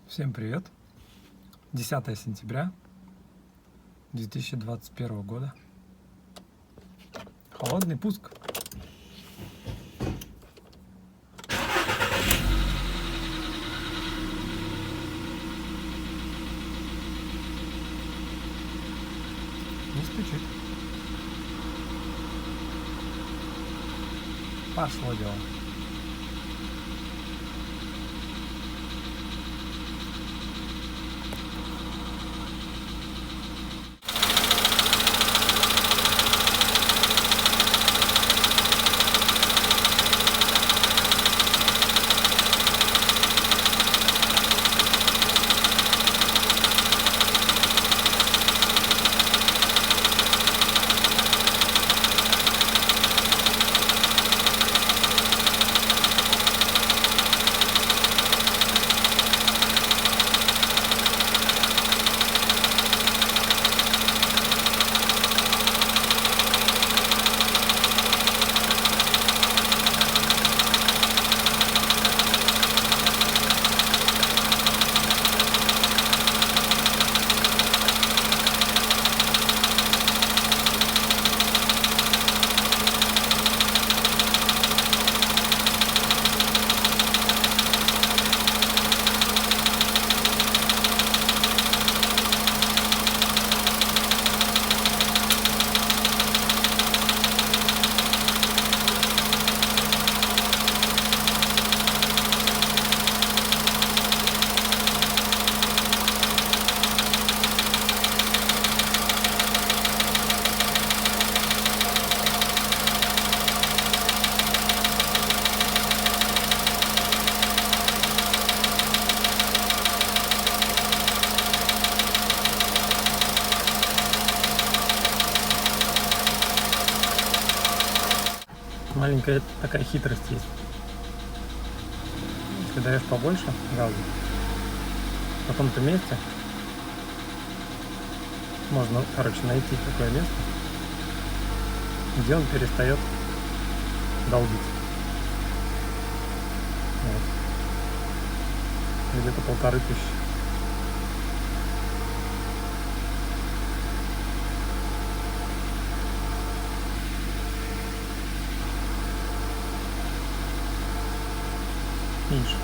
Всем привет! 10 сентября 2021 года. Холодный пуск. Не стучит. Пошло дело. Маленькая такая хитрость есть. Если даешь побольше газу, в каком-то месте можно, найти такое место, где он перестает долбить. Вот. Где-то 1500. Видишь?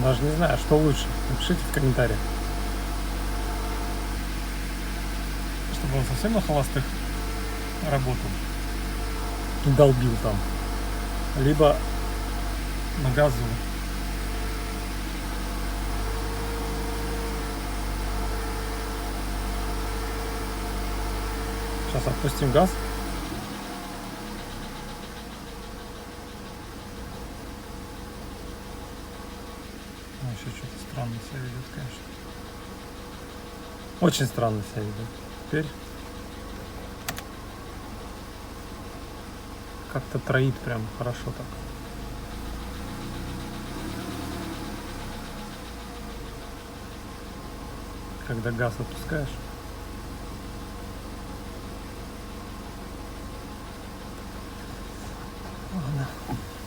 Даже не знаю, что лучше. Напишите в комментариях. Чтобы он совсем на холостых работал и долбил там. Либо на газу. Сейчас отпустим газ. Еще что-то странно себя ведет, конечно. Очень странно себя ведет. Теперь как-то троит прям хорошо так. Когда газ отпускаешь. Ладно.